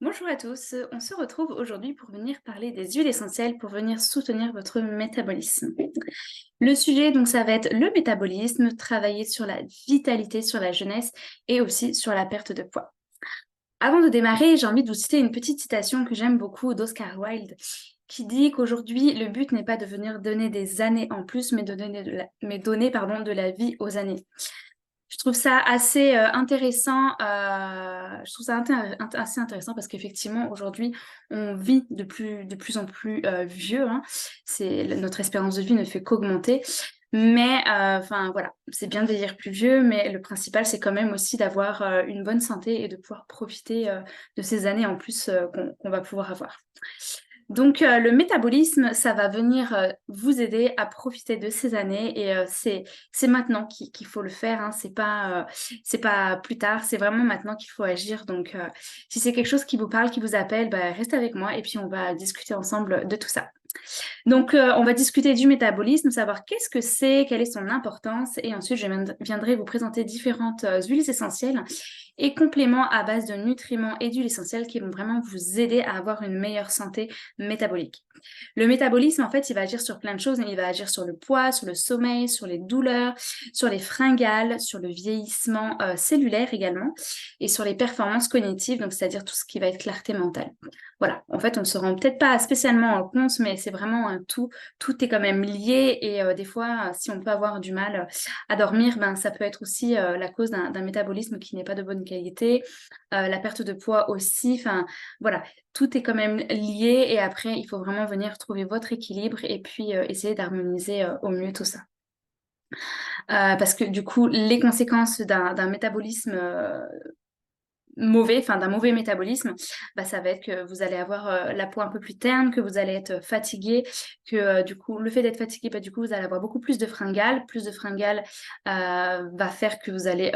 Bonjour à tous, on se retrouve aujourd'hui pour venir parler des huiles essentielles pour venir soutenir votre métabolisme. Le sujet, donc, ça va être le métabolisme, travailler sur la vitalité, sur la jeunesse et aussi sur la perte de poids. Avant de démarrer, j'ai envie de vous citer une petite citation que j'aime beaucoup d'Oscar Wilde qui dit qu'aujourd'hui, le but n'est pas de venir donner des années en plus, mais de donner mais donner, pardon, de la vie aux années. Je trouve ça assez, intéressant, je trouve ça assez intéressant parce qu'effectivement aujourd'hui, on vit de plus en plus, vieux, hein. Notre espérance de vie ne fait qu'augmenter, mais enfin voilà, c'est bien de vieillir plus vieux, mais le principal, c'est quand même aussi d'avoir, une bonne santé et de pouvoir profiter, de ces années en plus, qu'on va pouvoir avoir. Donc, le métabolisme, ça va venir, vous aider à profiter de ces années et c'est maintenant qu'il faut le faire, hein. C'est pas plus tard, c'est vraiment maintenant qu'il faut agir. Donc, si c'est quelque chose qui vous parle, qui vous appelle, bah, restez avec moi et puis on va discuter ensemble de tout ça. Donc, on va discuter du métabolisme, savoir qu'est-ce que c'est, quelle est son importance et ensuite je viendrai vous présenter différentes, huiles essentielles et compléments à base de nutriments et d'huiles essentielles qui vont vraiment vous aider à avoir une meilleure santé métabolique. Le métabolisme, en fait, il va agir sur plein de choses. Il va agir sur le poids, sur le sommeil, sur les douleurs, sur les fringales, sur le vieillissement cellulaire également, et sur les performances cognitives, donc c'est-à-dire tout ce qui va être clarté mentale. Voilà, en fait, on ne se rend peut-être pas spécialement compte, mais c'est vraiment un tout. Tout est quand même lié, et des fois, si on peut avoir du mal à dormir, ben, ça peut être aussi la cause d'un métabolisme qui n'est pas de bonne qualité, la perte de poids aussi, enfin voilà, tout est quand même lié et après il faut vraiment venir trouver votre équilibre et puis, essayer d'harmoniser, au mieux tout ça. Parce que du coup, les conséquences d'un métabolisme, mauvais, enfin d'un mauvais métabolisme, bah, ça va être que vous allez avoir, la peau un peu plus terne, que vous allez être fatigué, que, du coup, le fait d'être fatigué, bah, du coup, vous allez avoir beaucoup plus de fringales. Plus de fringales, va faire que vous allez,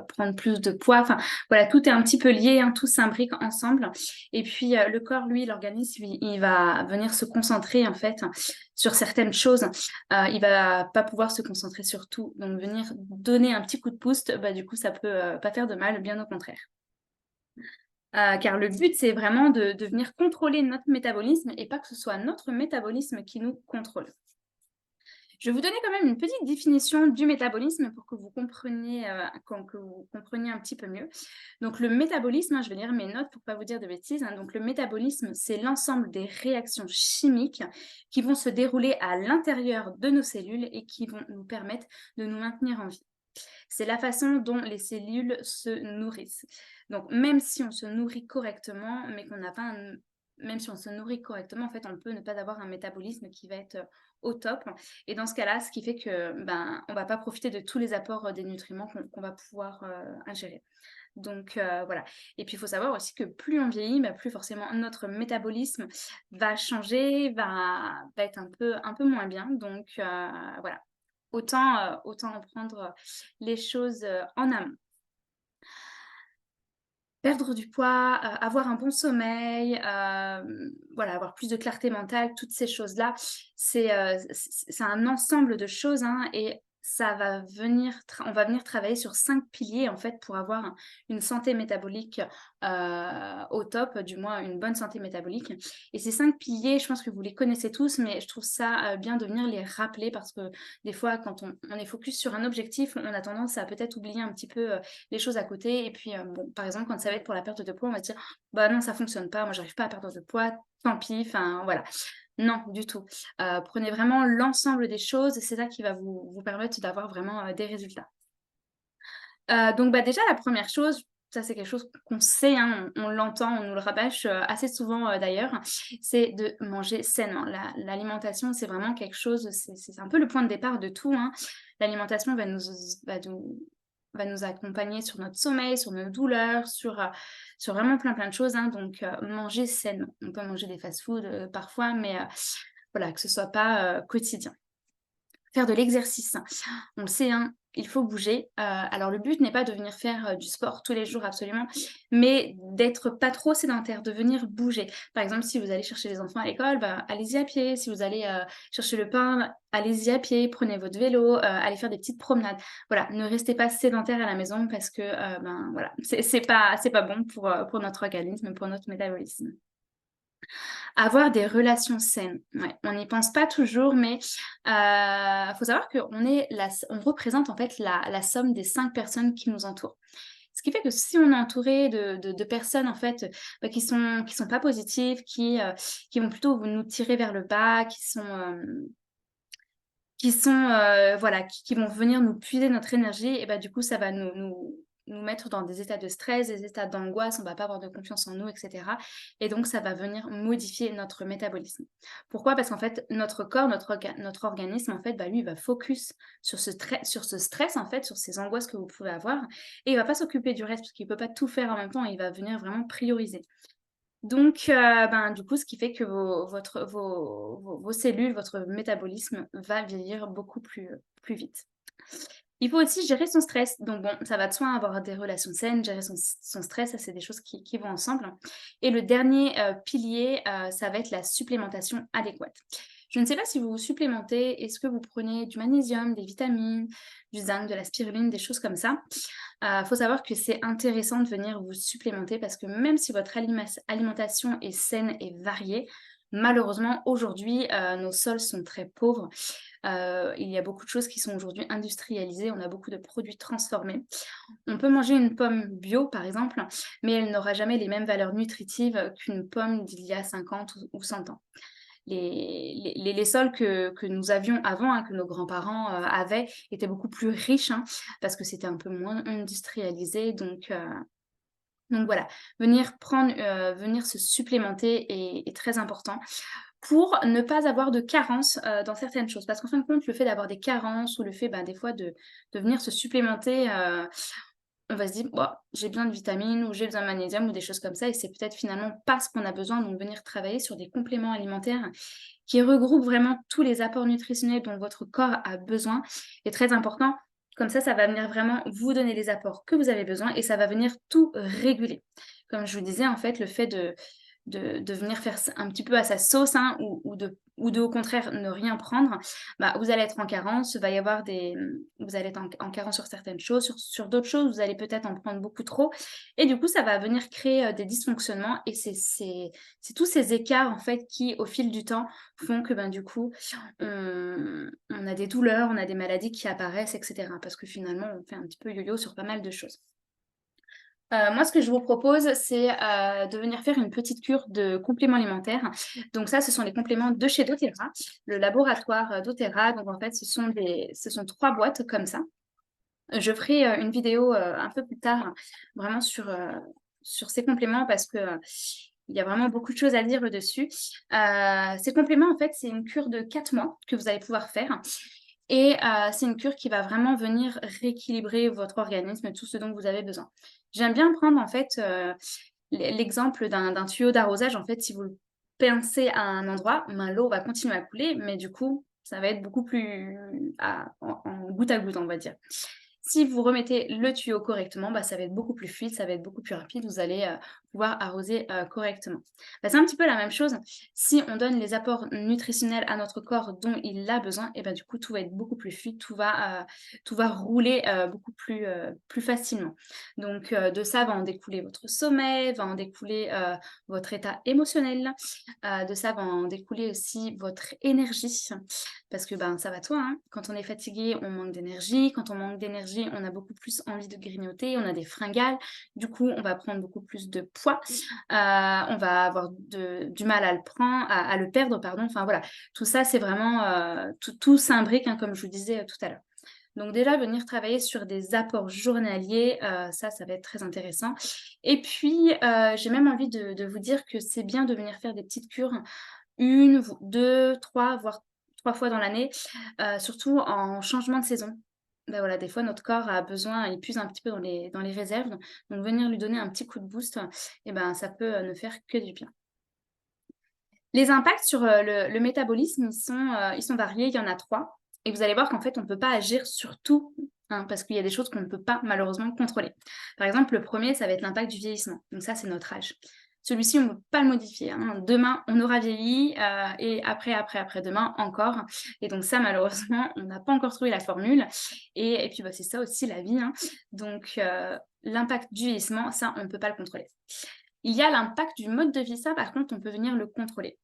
prendre plus de poids. Enfin, voilà, tout est un petit peu lié, hein, tout s'imbrique ensemble et puis, le corps, lui, l'organisme, il va venir se concentrer, en fait, sur certaines choses. Il va pas pouvoir se concentrer sur tout, donc venir donner un petit coup de pouce, bah, du coup, ça peut, pas faire de mal, bien au contraire. Car le but, c'est vraiment de venir contrôler notre métabolisme et pas que ce soit notre métabolisme qui nous contrôle. Je vais vous donner quand même une petite définition du métabolisme pour que vous compreniez, un petit peu mieux. Donc le métabolisme, hein, je vais lire mes notes pour pas vous dire de bêtises, hein. Donc le métabolisme, c'est l'ensemble des réactions chimiques qui vont se dérouler à l'intérieur de nos cellules et qui vont nous permettre de nous maintenir en vie. C'est la façon dont les cellules se nourrissent. Donc même si on se nourrit correctement, mais qu'on n'a pas un même si on se nourrit correctement, en fait, on peut ne pas avoir un métabolisme qui va être, au top et dans ce cas-là, ce qui fait que, ben, on va pas profiter de tous les apports, des nutriments qu'on va pouvoir, ingérer. Donc voilà et puis il faut savoir aussi que plus on vieillit, bah, plus forcément notre métabolisme va changer, va être un peu moins bien donc voilà. Autant en prendre, les choses, en amont. Perdre du poids, avoir un bon sommeil, voilà, avoir plus de clarté mentale, toutes ces choses-là, c'est un ensemble de choses, hein et ça va venir on va venir travailler sur 5 piliers, en fait, pour avoir une santé métabolique, au top, du moins une bonne santé métabolique et ces 5 piliers, je pense que vous les connaissez tous, mais je trouve ça, bien de venir les rappeler parce que des fois, quand on est focus sur un objectif, on a tendance à peut-être oublier un petit peu, les choses à côté et puis, bon, par exemple, quand ça va être pour la perte de poids, on va se dire: «Bah non, ça fonctionne pas, moi j'arrive pas à perdre de poids, tant pis», enfin voilà. Non, du tout. Prenez vraiment l'ensemble des choses et c'est ça qui va vous permettre d'avoir vraiment, des résultats. Donc bah, déjà la première chose, ça c'est quelque chose qu'on sait, hein, on l'entend, on nous le rabâche, assez souvent, d'ailleurs, c'est de manger sainement. L'alimentation, c'est vraiment quelque chose, c'est un peu le point de départ de tout, hein. L'alimentation va nous va nous accompagner sur notre sommeil, sur nos douleurs, sur vraiment plein, plein de choses, hein, donc manger sainement. On peut manger des fast-food, parfois, mais voilà, que ce soit pas, quotidien. faire de l'exercice. On le sait, hein, il faut bouger. Alors le but n'est pas de venir faire, du sport tous les jours absolument, mais d'être pas trop sédentaire, de venir bouger. Par exemple, si vous allez chercher les enfants à l'école, bah, allez-y à pied. Si vous allez, chercher le pain, allez-y à pied. Prenez votre vélo, allez faire des petites promenades. Voilà, ne restez pas sédentaire à la maison parce que, ben, voilà, c'est pas bon pour notre organisme, pour notre métabolisme. Avoir des relations saines, ouais, on n'y pense pas toujours, mais faut savoir on représente en fait la somme des 5 personnes qui nous entourent. Ce qui fait que si on est entouré de personnes en fait, bah, qui sont pas positives, qui vont plutôt nous tirer vers le bas, voilà, qui vont venir nous puiser notre énergie et bah, du coup, ça va nous mettre dans des états de stress, des états d'angoisse, on va pas avoir de confiance en nous et cetera et donc ça va venir modifier notre métabolisme. Pourquoi? Parce qu'en fait, notre corps, notre organisme, en fait, bah, lui, il va focus sur ce stress, en fait, sur ces angoisses que vous pouvez avoir et il va pas s'occuper du reste parce qu'il peut pas tout faire en même temps, il va venir vraiment prioriser. Donc, ben, du coup, ce qui fait que vos cellules, votre métabolisme va vieillir beaucoup plus vite. Il faut aussi gérer son stress. Donc bon, ça va de soi avoir des relations saines, gérer son stress, ça c'est des choses qui vont ensemble. Et le dernier, pilier, ça va être la supplémentation adéquate. Je ne sais pas si vous vous supplémentez, est-ce que vous prenez du magnésium, des vitamines, du zinc, de la spiruline, des choses comme ça? Faut savoir que c'est intéressant de venir vous supplémenter parce que même si votre alimentation est saine et variée, malheureusement aujourd'hui, nos sols sont très pauvres. Il y a beaucoup de choses qui sont aujourd'hui industrialisées, on a beaucoup de produits transformés. On peut manger une pomme bio par exemple, mais elle n'aura jamais les mêmes valeurs nutritives qu'une pomme d'il y a 50 ou 100 ans. Les sols que nous avions avant, hein, que nos grands-parents, avaient, étaient beaucoup plus riches, hein, parce que c'était un peu moins industrialisé donc voilà. Venir se supplémenter est très important pour ne pas avoir de carences, dans certaines choses. Parce qu'en fin de compte, le fait d'avoir des carences ou le fait, ben, des fois de venir se supplémenter, on va se dire: «Bah, j'ai besoin de vitamines ou j'ai besoin de magnésium» ou des choses comme ça et c'est peut-être finalement pas ce qu'on a besoin. Donc venir travailler sur des compléments alimentaires qui regroupent vraiment tous les apports nutritionnels dont votre corps a besoin est très important. Comme ça va venir vraiment vous donner les apports que vous avez besoin et ça va venir tout réguler. Comme je vous disais, en fait, le fait de venir faire un petit peu à sa sauce, hein, ou de au contraire ne rien prendre, bah, vous allez être en carence, vous allez être en carence sur certaines choses, sur d'autres choses, vous allez peut-être en prendre beaucoup trop et du coup, ça va venir créer, des dysfonctionnements et c'est tous ces écarts, en fait, qui, au fil du temps, font que, ben, du coup, on a des douleurs, on a des maladies qui apparaissent et cetera. Parce que finalement, on fait un petit peu yo-yo sur pas mal de choses. Moi, ce que je vous propose, c'est, de venir faire une petite cure de compléments alimentaires. Donc ça, ce sont les compléments de chez doTERRA, le laboratoire, doTERRA. Donc en fait, ce sont 3 boîtes comme ça. Je ferai, une vidéo, un peu plus tard, vraiment sur ces compléments parce que, il y a vraiment beaucoup de choses à dire dessus. Ces compléments, en fait, c'est une cure de 4 mois que vous allez pouvoir faire et c'est une cure qui va vraiment venir rééquilibrer votre organisme, tout ce dont vous avez besoin. J'aime bien prendre, en fait, l'exemple d'un tuyau d'arrosage. En fait, si vous le pincez à un endroit, ben, l'eau va continuer à couler, mais du coup, ça va être beaucoup plus en goutte à goutte, on va dire. Si vous remettez le tuyau correctement, bah, ça va être beaucoup plus fluide, ça va être beaucoup plus rapide, vous allez, pouvoir arroser, correctement. Bah, c'est un petit peu la même chose, si on donne les apports nutritionnels à notre corps dont il a besoin et ben, du coup, tout va être beaucoup plus fluide, tout va rouler, beaucoup plus facilement. Donc de ça va en découler votre sommeil, va en découler, votre état émotionnel, de ça va en découler aussi votre énergie. Parce que, ben, ça va de soi, hein. Quand on est fatigué, on manque d'énergie. Quand on manque d'énergie, on a beaucoup plus envie de grignoter, on a des fringales. Du coup, on va prendre beaucoup plus de poids. On va avoir du mal à le perdre, pardon. Enfin voilà, tout ça, c'est vraiment, tout s'imbrique, hein, comme je vous disais, tout à l'heure. Donc déjà, venir travailler sur des apports journaliers, ça va être très intéressant. Et puis, j'ai même envie de vous dire que c'est bien de venir faire des petites cures, 1, 2, 3, voire 3 fois dans l'année, surtout en changement de saison. Bah, voilà, des fois notre corps a besoin, il puise un petit peu dans les réserves, donc venir lui donner un petit coup de boost et ben, ça peut, ne faire que du bien. Les impacts sur, le métabolisme, ils sont variés, il y en a 3. Et vous allez voir qu'en fait, on ne peut pas agir sur tout, hein, parce qu'il y a des choses qu'on ne peut pas malheureusement contrôler. Par exemple, le premier, ça va être l'impact du vieillissement. Donc ça, c'est notre âge. Celui-ci, on ne peut pas le modifier, hein. Demain, on aura vieilli et après-demain encore. Et donc ça, malheureusement, on n'a pas encore trouvé la formule. Et puis, bah, c'est ça aussi la vie, hein. Donc, l'impact du vieillissement, ça, on ne peut pas le contrôler. Il y a l'impact du mode de vie, ça, par contre, on peut venir le contrôler.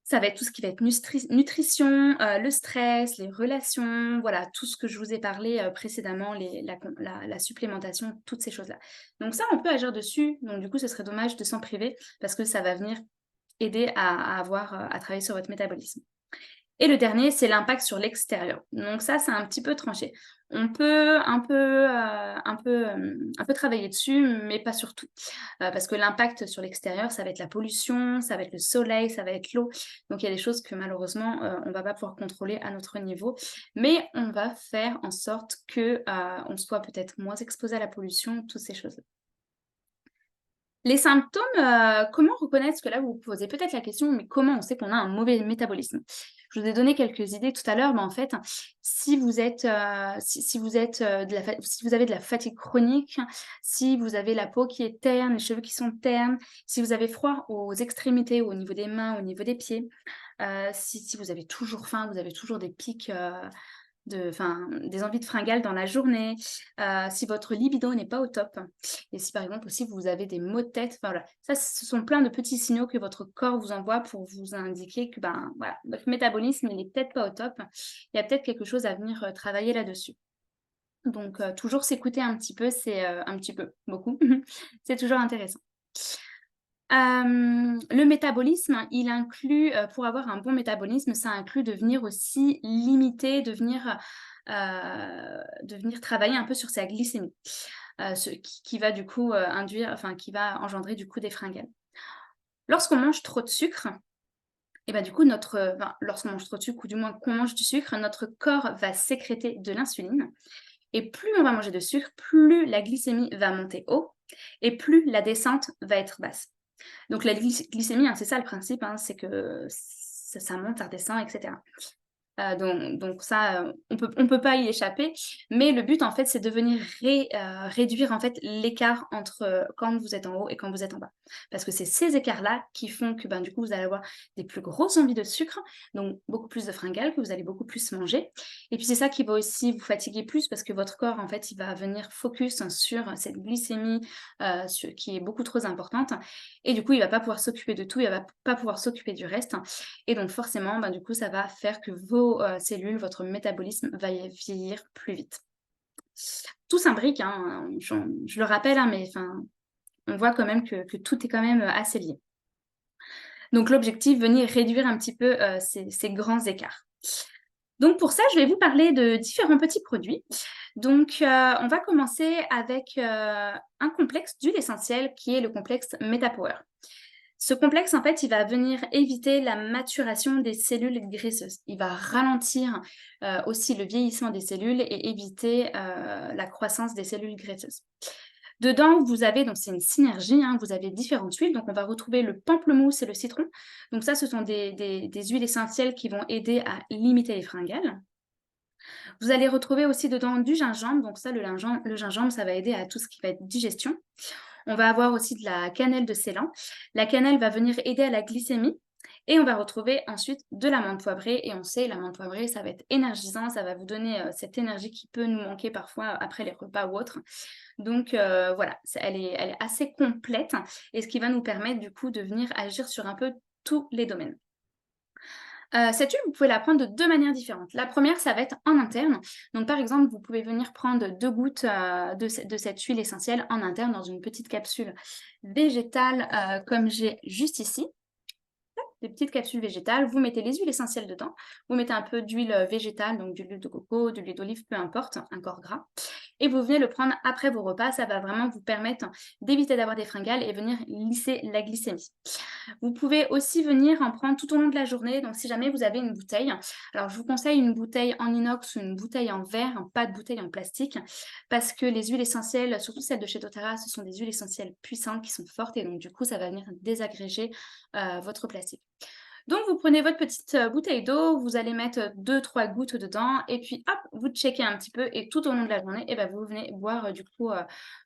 Ça va être tout ce qui va être nutrition, le stress, les relations, voilà, tout ce que je vous ai parlé, précédemment, la supplémentation, toutes ces choses-là. Donc ça, on peut agir dessus, donc du coup, ce serait dommage de s'en priver parce que ça va venir aider à avoir, à travailler sur votre métabolisme. Et le dernier, c'est l'impact sur l'extérieur. Donc ça, c'est un petit peu tranché. On peut un peu travailler dessus, mais pas sur tout. Parce que l'impact sur l'extérieur, ça va être la pollution, ça va être le soleil, ça va être l'eau. Donc il y a des choses que malheureusement, on ne va pas pouvoir contrôler à notre niveau. Mais on va faire en sorte que, on soit peut-être moins exposé à la pollution, toutes ces choses-là. Les symptômes, comment reconnaître? Parce que là, vous vous posez peut-être la question, mais comment on sait qu'on a un mauvais métabolisme? Je vous ai donné quelques idées tout à l'heure, mais en fait, si vous êtes, si vous êtes, si vous avez de la fatigue chronique, si vous avez la peau qui est terne, les cheveux qui sont ternes, si vous avez froid aux extrémités, au niveau des mains, au niveau des pieds, si vous avez toujours faim, vous avez toujours des pics, des envies de fringales dans la journée, si votre libido n'est pas au top et si par exemple aussi vous avez des maux de tête, enfin voilà. Ça, ce sont plein de petits signaux que votre corps vous envoie pour vous indiquer que, ben, voilà, votre métabolisme, il est peut-être pas au top. Il y a peut-être quelque chose à venir, travailler là-dessus. Donc toujours s'écouter un petit peu, c'est, un petit peu, beaucoup, c'est toujours intéressant. Le métabolisme, il inclut, pour avoir un bon métabolisme, ça inclut de venir aussi limiter, de venir travailler un peu sur sa glycémie, ce qui va du coup, qui va engendrer du coup des fringales. Lorsqu'on mange trop de sucre et bah, du coup lorsqu'on mange trop de sucre ou du moins qu'on mange du sucre, notre corps va sécréter de l'insuline et plus on va manger de sucre, plus la glycémie va monter haut et plus la descente va être basse. Donc la glycémie, hein, c'est ça le principe, hein, c'est que ça monte, ça redescend, et cetera. Donc ça, on peut pas y échapper, mais le but en fait, c'est de venir réduire en fait l'écart entre, quand vous êtes en haut et quand vous êtes en bas. Parce que c'est ces écarts-là qui font que, ben, du coup, vous allez avoir des plus grosses envies de sucre, donc beaucoup plus de fringales, que vous allez beaucoup plus manger. Et puis c'est ça qui va aussi vous fatiguer plus parce que votre corps en fait, il va venir focus sur cette glycémie, qui est beaucoup trop importante et du coup, il va pas pouvoir s'occuper de tout, il va pas pouvoir s'occuper du reste. Et donc forcément, ben, du coup, ça va faire que vos, cellules, votre métabolisme va vieillir plus vite. Tout s'imbrique, hein, je le rappelle, hein, mais enfin, on voit quand même que tout est quand même, assez lié. Donc l'objectif, venir réduire un petit peu, ces grands écarts. Donc pour ça, je vais vous parler de différents petits produits. Donc, on va commencer avec, un complexe d'huile essentielle qui est le complexe MetaPower. Ce complexe, en fait, il va venir éviter la maturation des cellules graisseuses. Il va ralentir, aussi le vieillissement des cellules et éviter, la croissance des cellules graisseuses. Dedans, vous avez donc c'est une synergie, hein, vous avez différentes huiles, donc on va retrouver le pamplemousse et le citron. Donc ça, ce sont des huiles essentielles qui vont aider à limiter les fringales. Vous allez retrouver aussi dedans du gingembre, donc ça, le gingembre, ça va aider à tout ce qui va être digestion. On va avoir aussi de la cannelle de Ceylan. La cannelle va venir aider à la glycémie. Et on va retrouver ensuite de l'amande poivrée. Et on sait, l'amande poivrée, ça va être énergisant, ça va vous donner cette énergie qui peut nous manquer parfois après les repas ou autres. Donc voilà, elle est assez complète et ce qui va nous permettre du coup de venir agir sur un peu tous les domaines. Cette huile, vous pouvez la prendre de 2 manières différentes. La première, ça va être en interne. Donc par exemple, vous pouvez venir prendre 2 gouttes, de cette huile essentielle en interne dans une petite capsule végétale, comme j'ai juste ici. Des petites capsules végétales, vous mettez les huiles essentielles dedans, vous mettez un peu d'huile, végétale, donc de l'huile de coco, de l'huile d'olive, peu importe, un corps gras et vous venez le prendre après vos repas. Ça va vraiment vous permettre d'éviter d'avoir des fringales et venir lisser la glycémie. Vous pouvez aussi venir en prendre tout au long de la journée. Donc, si jamais vous avez une bouteille, alors je vous conseille une bouteille en inox ou une bouteille en verre, pas de bouteille en plastique, parce que les huiles essentielles, surtout celles de chez doTERRA, ce sont des huiles essentielles puissantes qui sont fortes et donc du coup, ça va venir désagréger votre plastique. Donc, vous prenez votre petite bouteille d'eau, vous allez mettre 2-3 gouttes dedans et puis hop, vous checkez un petit peu et tout au long de la journée, et ben, vous venez boire du coup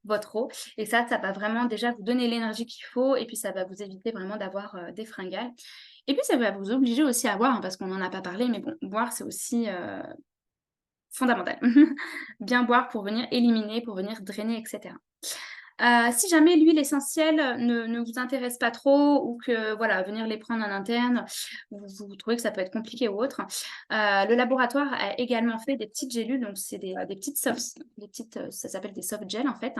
votre eau. Et ça va vraiment déjà vous donner l'énergie qu'il faut et puis ça va vous éviter vraiment d'avoir des fringales. Et puis ça va vous obliger aussi à boire, hein, parce qu'on n'en a pas parlé, mais bon, boire c'est aussi fondamental. Bien boire pour venir éliminer, pour venir drainer, etc. Si jamais l'huile essentielle ne vous intéresse pas trop ou que voilà, venir les prendre en interne, vous trouvez que ça peut être compliqué ou autre, le laboratoire a également fait des petites gélules, donc c'est des petites softs, ça s'appelle des soft gels en fait.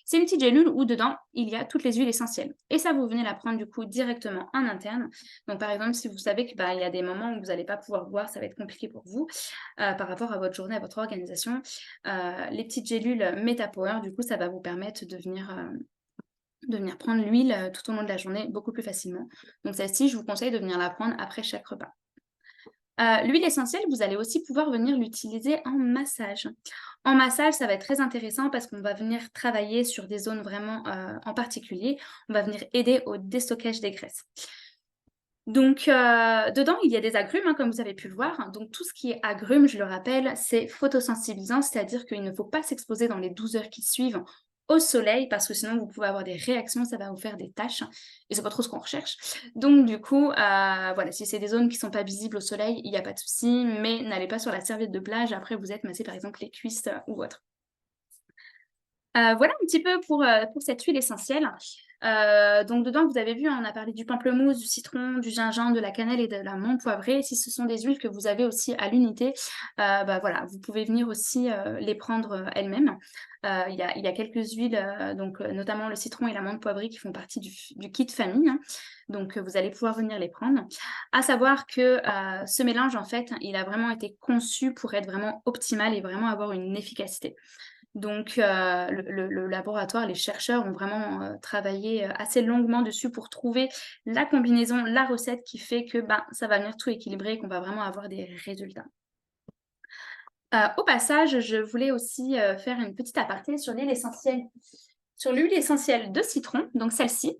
C'est une petite gélule où dedans, il y a toutes les huiles essentielles et ça, vous venez la prendre du coup directement en interne. Donc par exemple, si vous savez que, il y a des moments où vous n'allez pas pouvoir boire, ça va être compliqué pour vous, par rapport à votre journée, à votre organisation, les petites gélules MetaPower, du coup, ça va vous permettre de venir prendre l'huile tout au long de la journée beaucoup plus facilement. Donc celle-ci, je vous conseille de venir la prendre après chaque repas. L'huile essentielle, vous allez aussi pouvoir venir l'utiliser en massage. En massage, ça va être très intéressant parce qu'on va venir travailler sur des zones vraiment en particulier. On va venir aider au déstockage des graisses. Donc, dedans, il y a des agrumes, hein, comme vous avez pu le voir. Donc, tout ce qui est agrumes, je le rappelle, c'est photosensibilisant, c'est-à-dire qu'il ne faut pas s'exposer dans les 12 heures qui suivent au soleil, parce que sinon, vous pouvez avoir des réactions, ça va vous faire des taches, et c'est pas trop ce qu'on recherche. Donc, du coup, voilà, si c'est des zones qui sont pas visibles au soleil, il n'y a pas de souci, mais n'allez pas sur la serviette de plage après vous êtes massé, par exemple, les cuisses ou autre. Voilà un petit peu pour cette huile essentielle. Donc dedans, vous avez vu, on a parlé du pamplemousse, du citron, du gingembre, de la cannelle et de la menthe poivrée. Si ce sont des huiles que vous avez aussi à l'unité, voilà, vous pouvez venir aussi les prendre elles-mêmes. Il y a quelques huiles, donc notamment le citron et la menthe poivrée qui font partie du kit famille, hein. Donc vous allez pouvoir venir les prendre. À savoir que ce mélange, en fait, il a vraiment été conçu pour être vraiment optimal et vraiment avoir une efficacité. Donc, le laboratoire, les chercheurs ont vraiment travaillé assez longuement dessus pour trouver la combinaison, la recette qui fait que ça va venir tout équilibrer et qu'on va vraiment avoir des résultats. Au passage, je voulais aussi faire une petite aparté sur l'huile essentielle de citron, donc celle-ci.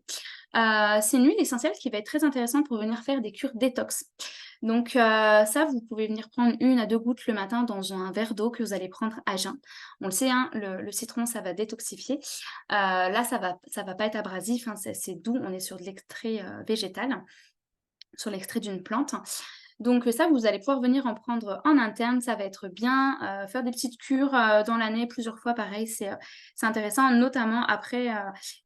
C'est une huile essentielle qui va être très intéressante pour venir faire des cures détox. Donc ça, vous pouvez venir prendre 1 à 2 gouttes le matin dans un verre d'eau que vous allez prendre à jeun. On le sait, hein, le citron, ça va détoxifier. Là, ça va pas être abrasif, hein, c'est doux, on est sur de l'extrait végétal, sur l'extrait d'une plante. Donc ça, vous allez pouvoir venir en prendre en interne, ça va être bien. Faire des petites cures dans l'année, plusieurs fois, pareil, c'est intéressant, notamment après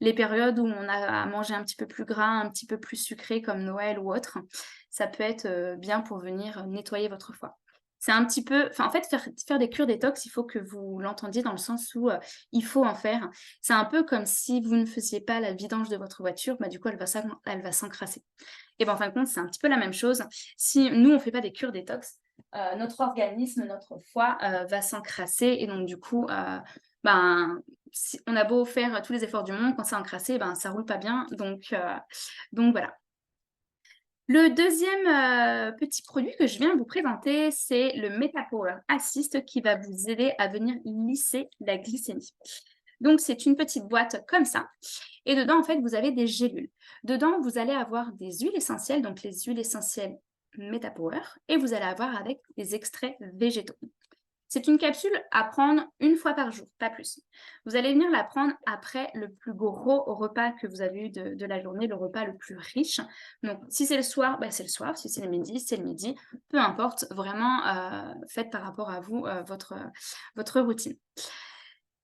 les périodes où on a à manger un petit peu plus gras, un petit peu plus sucré, comme Noël ou autre. Ça peut être bien pour venir nettoyer votre foie. C'est un petit peu, enfin en fait, faire des cures détox, il faut que vous l'entendiez dans le sens où il faut en faire. C'est un peu comme si vous ne faisiez pas la vidange de votre voiture, du coup, elle va s'encrasser. Et ben, en fin de compte, c'est un petit peu la même chose. Si nous, on ne fait pas des cures détox, notre organisme, notre foie va s'encrasser. Et donc, du coup, on a beau faire tous les efforts du monde, quand c'est encrassé, ça ne roule pas bien. Donc voilà. Le deuxième petit produit que je viens vous présenter, c'est le MetaPower Assist qui va vous aider à venir lisser la glycémie. Donc, c'est une petite boîte comme ça. Et dedans, en fait, vous avez des gélules. Dedans, vous allez avoir des huiles essentielles, donc les huiles essentielles MetaPower, et vous allez avoir avec des extraits végétaux. C'est une capsule à prendre 1 fois par jour, pas plus. Vous allez venir la prendre après le plus gros repas que vous avez eu de la journée, le repas le plus riche. Donc, si c'est le soir, c'est le soir. Si c'est le midi, c'est le midi. Peu importe, vraiment, faites par rapport à vous votre routine.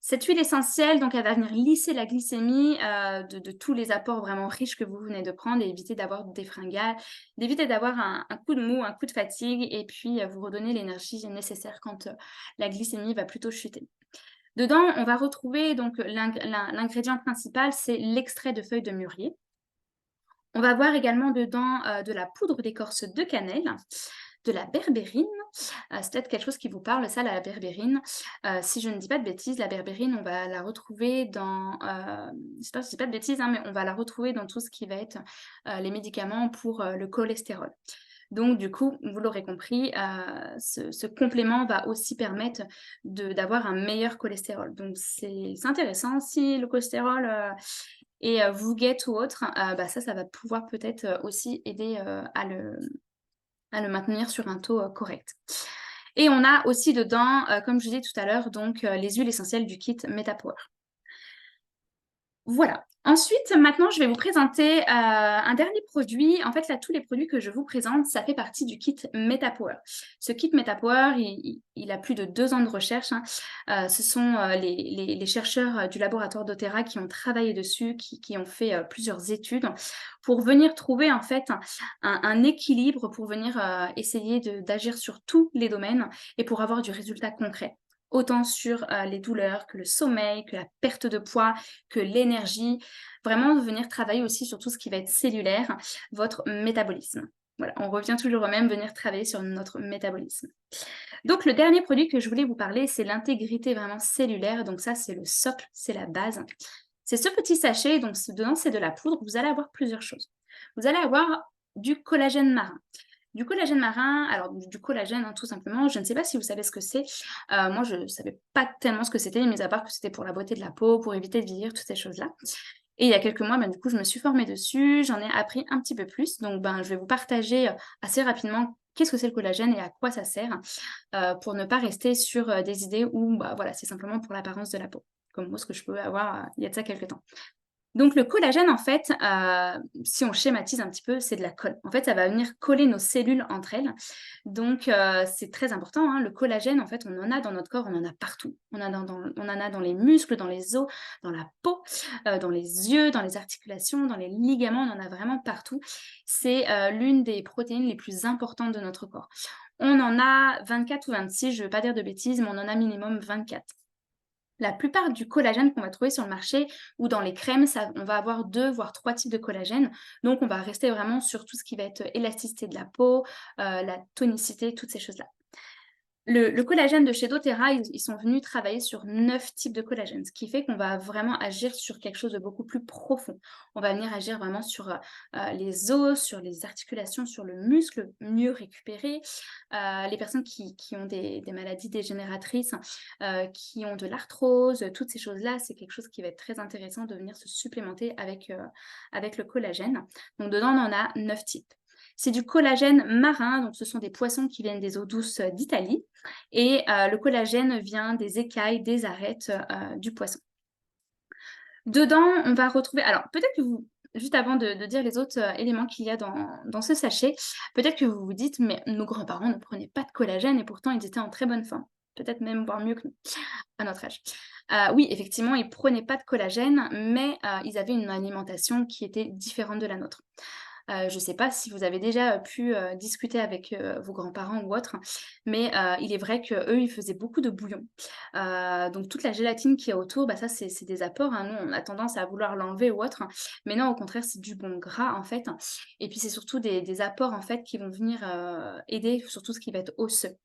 Cette huile essentielle, donc, elle va venir lisser la glycémie de tous les apports vraiment riches que vous venez de prendre et éviter d'avoir des fringales, d'éviter d'avoir un coup de mou, un coup de fatigue et puis vous redonner l'énergie nécessaire quand la glycémie va plutôt chuter. Dedans, on va retrouver donc l'ingrédient principal, c'est l'extrait de feuilles de mûrier. On va voir également dedans de la poudre d'écorce de cannelle, de la berbérine. C'est peut-être quelque chose qui vous parle, ça, la berbérine. Si je ne dis pas de bêtises, la berbérine, on va la retrouver dans... je ne dis pas de bêtises, hein, mais on va la retrouver dans tout ce qui va être les médicaments pour le cholestérol. Donc, du coup, vous l'aurez compris, ce complément va aussi permettre d'avoir un meilleur cholestérol. Donc, c'est intéressant. Si le cholestérol Et Vouget ou autre, ça va pouvoir peut-être aussi aider à le maintenir sur un taux correct. Et on a aussi dedans, comme je disais tout à l'heure, donc les huiles essentielles du kit MetaPower. Voilà. Ensuite, maintenant, je vais vous présenter un dernier produit. En fait, là, tous les produits que je vous présente, ça fait partie du kit MetaPower. Ce kit MetaPower, il a plus de 2 ans de recherche, hein. Ce sont les chercheurs du laboratoire d'Otera qui ont travaillé dessus, qui ont fait plusieurs études pour venir trouver en fait un équilibre, pour venir essayer d'agir sur tous les domaines et pour avoir du résultat concret. Autant sur les douleurs, que le sommeil, que la perte de poids, que l'énergie. Vraiment venir travailler aussi sur tout ce qui va être cellulaire, votre métabolisme. Voilà, on revient toujours au même, venir travailler sur notre métabolisme. Donc le dernier produit que je voulais vous parler, c'est l'intégrité vraiment cellulaire. Donc ça, c'est le socle, c'est la base. C'est ce petit sachet, donc dedans c'est de la poudre. Vous allez avoir plusieurs choses. Vous allez avoir du collagène marin. Du collagène marin, alors du collagène, hein, tout simplement, je ne sais pas si vous savez ce que c'est. Moi, je ne savais pas tellement ce que c'était, mis à part que c'était pour la beauté de la peau, pour éviter de vieillir, toutes ces choses-là. Et il y a quelques mois, du coup, je me suis formée dessus, j'en ai appris un petit peu plus. Donc, je vais vous partager assez rapidement qu'est-ce que c'est le collagène et à quoi ça sert, pour ne pas rester sur des idées où, voilà, c'est simplement pour l'apparence de la peau, comme moi, ce que je peux avoir il y a de ça quelques temps. Donc le collagène, en fait, si on schématise un petit peu, c'est de la colle. En fait, ça va venir coller nos cellules entre elles. Donc c'est très important, hein. Le collagène, en fait, on en a dans notre corps, on en a partout. On en a dans les muscles, dans les os, dans la peau, dans les yeux, dans les articulations, dans les ligaments, on en a vraiment partout. C'est l'une des protéines les plus importantes de notre corps. On en a 24 ou 26, je ne veux pas dire de bêtises, mais on en a minimum 24. La plupart du collagène qu'on va trouver sur le marché ou dans les crèmes, on va avoir 2 voire 3 types de collagène. Donc on va rester vraiment sur tout ce qui va être élasticité de la peau, la tonicité, toutes ces choses-là. Le collagène de chez doTERRA, ils sont venus travailler sur 9 types de collagène, ce qui fait qu'on va vraiment agir sur quelque chose de beaucoup plus profond. On va venir agir vraiment sur les os, sur les articulations, sur le muscle, mieux récupérer. Les personnes qui ont des maladies dégénératrices, qui ont de l'arthrose, toutes ces choses-là, c'est quelque chose qui va être très intéressant de venir se supplémenter avec le collagène. Donc dedans, on en a 9 types. C'est du collagène marin, donc ce sont des poissons qui viennent des eaux douces d'Italie. Et le collagène vient des écailles, des arêtes du poisson. Dedans, on va retrouver... Alors, peut-être que vous... Juste avant de dire les autres éléments qu'il y a dans ce sachet, peut-être que vous vous dites, mais nos grands-parents ne prenaient pas de collagène et pourtant ils étaient en très bonne forme. Peut-être même voire mieux que nous, à notre âge. Oui, effectivement, ils ne prenaient pas de collagène, mais ils avaient une alimentation qui était différente de la nôtre. Je ne sais pas si vous avez déjà pu discuter avec vos grands-parents ou autres, mais il est vrai qu'eux, ils faisaient beaucoup de bouillon. Donc toute la gélatine qu'il y a autour, ça c'est des apports, hein. Nous, on a tendance à vouloir l'enlever ou autre, mais non, au contraire, c'est du bon gras en fait. Et puis c'est surtout des apports en fait qui vont venir aider sur tout ce qui va être osseux.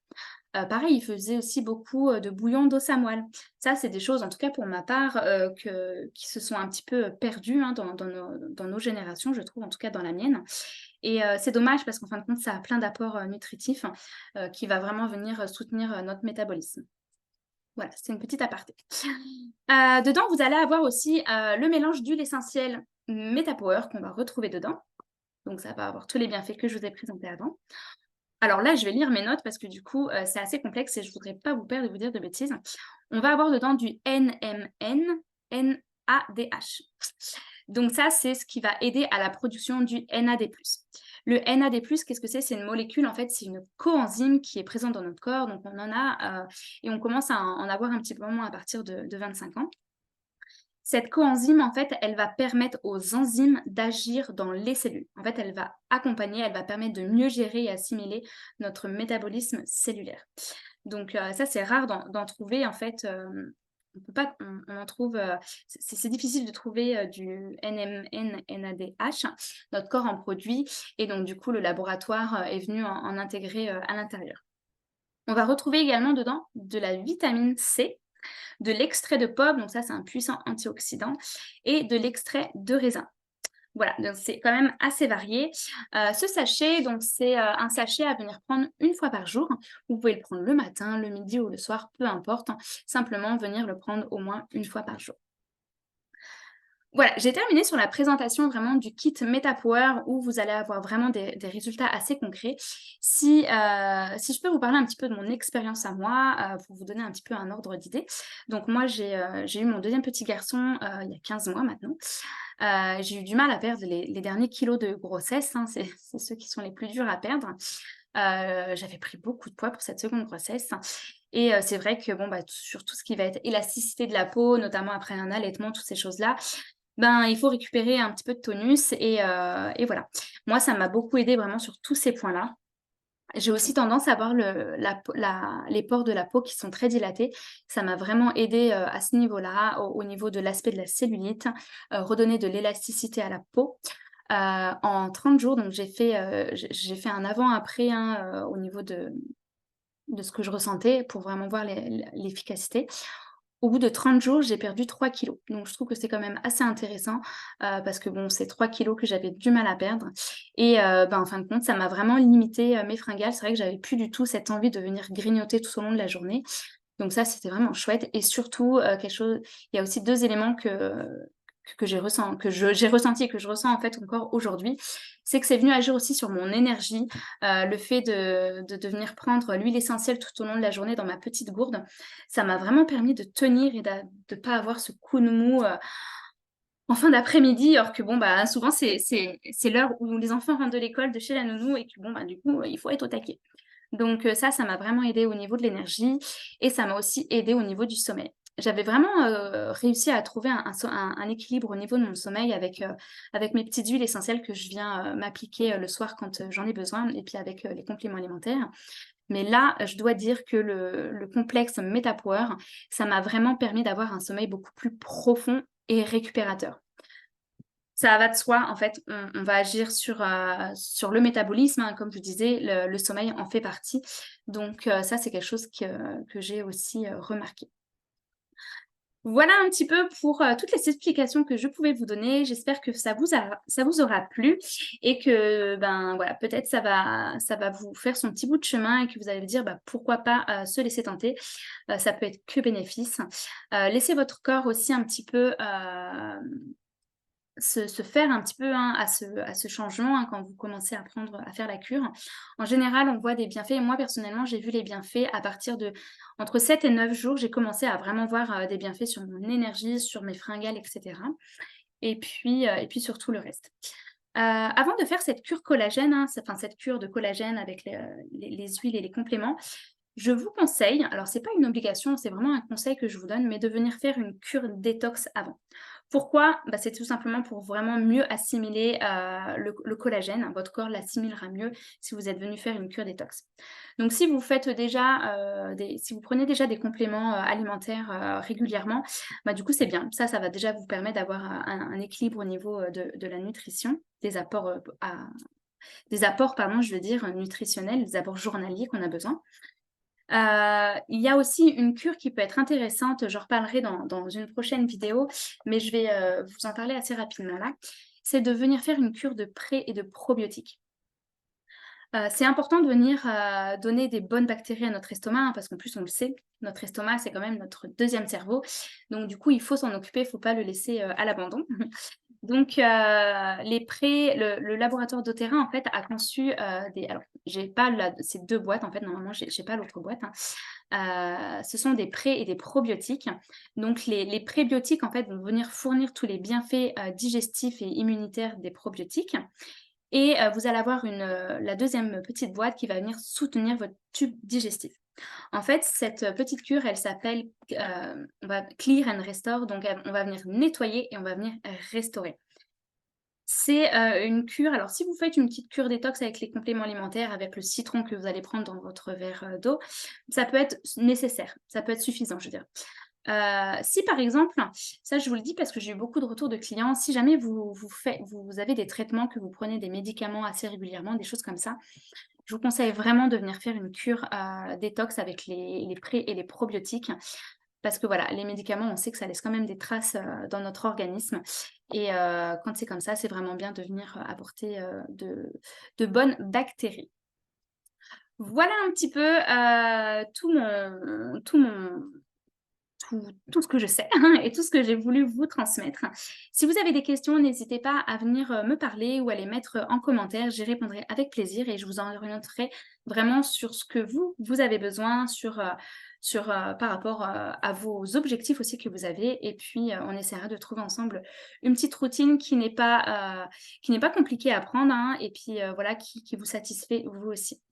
Pareil, ils faisaient aussi beaucoup de bouillon d'os à moelle. Ça, c'est des choses, en tout cas pour ma part, qui se sont un petit peu perdues, hein, dans nos générations, je trouve, en tout cas dans la mienne. Et c'est dommage parce qu'en fin de compte, ça a plein d'apports nutritifs qui va vraiment venir soutenir notre métabolisme. Voilà, c'est une petite aparté. Dedans, vous allez avoir aussi le mélange d'huile essentielle MetaPower qu'on va retrouver dedans. Donc, ça va avoir tous les bienfaits que je vous ai présentés avant. Alors là, je vais lire mes notes parce que du coup, c'est assez complexe et je ne voudrais pas vous perdre et vous dire de bêtises. On va avoir dedans du NMN, NADH. Donc ça, c'est ce qui va aider à la production du NAD+. Le NAD+, qu'est-ce que c'est? C'est une molécule, en fait, c'est une coenzyme qui est présente dans notre corps. Donc on en a, et on commence à en avoir un petit peu moins à partir de 25 ans. Cette coenzyme, en fait, elle va permettre aux enzymes d'agir dans les cellules. En fait, elle va accompagner, elle va permettre de mieux gérer et assimiler notre métabolisme cellulaire. Donc ça, c'est rare d'en trouver, en fait. On peut pas, on en trouve, c'est difficile de trouver du NMN, NADH. Notre corps en produit et donc du coup, le laboratoire est venu en intégrer à l'intérieur. On va retrouver également dedans de la vitamine C, de l'extrait de pomme, donc ça c'est un puissant antioxydant, et de l'extrait de raisin. Voilà, donc c'est quand même assez varié. Ce sachet, donc c'est un sachet à venir prendre une fois par jour. Vous pouvez le prendre le matin, le midi ou le soir, peu importe. Simplement venir le prendre au moins une fois par jour. Voilà, j'ai terminé sur la présentation vraiment du kit MetaPower où vous allez avoir vraiment des résultats assez concrets. Si je peux vous parler un petit peu de mon expérience à moi, pour vous donner un petit peu un ordre d'idée. Donc moi, j'ai eu mon deuxième petit garçon, il y a 15 mois maintenant. J'ai eu du mal à perdre les derniers kilos de grossesse, hein, c'est ceux qui sont les plus durs à perdre. J'avais pris beaucoup de poids pour cette seconde grossesse et c'est vrai que bon, bah, sur tout ce qui va être élasticité de la peau, notamment après un allaitement, toutes ces choses-là, ben, il faut récupérer un petit peu de tonus et voilà. Moi, ça m'a beaucoup aidée vraiment sur tous ces points-là. J'ai aussi tendance à avoir les pores de la peau qui sont très dilatés. Ça m'a vraiment aidée, à ce niveau-là, au niveau de l'aspect de la cellulite, redonner de l'élasticité à la peau. En 30 jours, donc j'ai fait un avant-après, hein, au niveau de ce que je ressentais pour vraiment voir l'efficacité. Au bout de 30 jours, j'ai perdu 3 kilos. Donc je trouve que c'est quand même assez intéressant, parce que bon, c'est 3 kilos que j'avais du mal à perdre et ben, en fin de compte, ça m'a vraiment limité, mes fringales. C'est vrai que j'avais plus du tout cette envie de venir grignoter tout au long de la journée. Donc ça, c'était vraiment chouette et surtout, quelque chose il y a aussi 2 éléments que j'ai ressenti et que je ressens en fait encore aujourd'hui. C'est que c'est venu agir aussi sur mon énergie, le fait de venir prendre l'huile essentielle tout au long de la journée dans ma petite gourde, ça m'a vraiment permis de tenir et de pas avoir ce coup de mou, en fin d'après-midi, alors que bon, bah, souvent c'est l'heure où les enfants rentrent de l'école, de chez la nounou et que bon, bah, du coup, il faut être au taquet. Donc ça m'a vraiment aidée au niveau de l'énergie et ça m'a aussi aidée au niveau du sommeil. J'avais vraiment, réussi à trouver un équilibre au niveau de mon sommeil avec mes petites huiles essentielles que je viens, m'appliquer, le soir quand, j'en ai besoin et puis avec, les compléments alimentaires. Mais là, je dois dire que le complexe MetaPower, ça m'a vraiment permis d'avoir un sommeil beaucoup plus profond et récupérateur. Ça va de soi, en fait, on va agir sur le métabolisme, hein, comme je vous disais, le sommeil en fait partie. Donc ça, c'est quelque chose que j'ai aussi, remarqué. Voilà un petit peu pour, toutes les explications que je pouvais vous donner. J'espère que ça vous aura plu et que, ben, voilà, peut-être ça va vous faire son petit bout de chemin et que vous allez vous dire: «Bah, pourquoi pas, se laisser tenter?» Ça peut être que bénéfice. Laissez votre corps aussi un petit peu, se faire un petit peu, hein, à ce changement, hein, quand vous commencez à apprendre à faire la cure. En général, on voit des bienfaits et moi personnellement, j'ai vu les bienfaits à partir de entre 7 et 9 jours, j'ai commencé à vraiment voir, des bienfaits sur mon énergie, sur mes fringales et cetera et puis sur tout le reste. Avant de faire cette cure collagène, hein, cette cure de collagène avec les huiles et les compléments, je vous conseille, alors c'est pas une obligation, c'est vraiment un conseil que je vous donne, mais de venir faire une cure détox avant. Pourquoi? Bah, c'est tout simplement pour vraiment mieux assimiler, le collagène. Votre corps l'assimilera mieux si vous êtes venu faire une cure détox. Donc si vous faites déjà, si vous prenez déjà des compléments, alimentaires, régulièrement, bah, du coup c'est bien. Ça va déjà vous permettre d'avoir, un équilibre au niveau, de la nutrition, des apports pardon, je veux dire, nutritionnels, des apports journaliers qu'on a besoin. Il y a aussi une cure qui peut être intéressante, j'en reparlerai dans une prochaine vidéo, mais je vais, vous en parler assez rapidement là. C'est de venir faire une cure de pré et de probiotiques. C'est important de venir, donner des bonnes bactéries à notre estomac, hein, parce qu'en plus on le sait, notre estomac, c'est quand même notre deuxième cerveau. Donc du coup, il faut s'en occuper, il ne faut pas le laisser, à l'abandon. Donc le laboratoire d'Oterra, en fait, a conçu, alors j'ai pas la ces 2 boîtes, en fait, normalement, j'ai pas l'autre boîte, hein. Ce sont des pré et des probiotiques. Donc les prébiotiques, en fait, vont venir fournir tous les bienfaits, digestifs et immunitaires des probiotiques et vous allez avoir la deuxième petite boîte qui va venir soutenir votre tube digestif. En fait, cette petite cure, elle s'appelle, on va Clear and Restore, donc on va venir nettoyer et on va venir restaurer. C'est, une cure alors si vous faites une petite cure détox avec les compléments alimentaires, avec le citron que vous allez prendre dans votre verre, d'eau, ça peut être nécessaire, ça peut être suffisant, je veux dire. Si par exemple, ça je vous le dis parce que j'ai eu beaucoup de retours de clients, si jamais vous avez des traitements, que vous prenez des médicaments assez régulièrement, des choses comme ça, je vous conseille vraiment de venir faire une cure, détox avec les pré et les probiotiques. Parce que voilà, les médicaments, on sait que ça laisse quand même des traces, dans notre organisme et quand c'est comme ça, c'est vraiment bien de venir, apporter, de bonnes bactéries. Voilà un petit peu, tout ce que je sais et tout ce que j'ai voulu vous transmettre. Si vous avez des questions, n'hésitez pas à venir me parler ou à les mettre en commentaire. J'y répondrai avec plaisir et je vous orienterai vraiment sur ce que vous avez besoin, par rapport à vos objectifs aussi que vous avez. Et puis, on essaiera de trouver ensemble une petite routine qui n'est pas compliquée à prendre, hein, et puis voilà, qui vous satisfait vous aussi.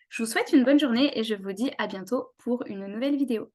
Je vous souhaite une bonne journée et je vous dis à bientôt pour une nouvelle vidéo.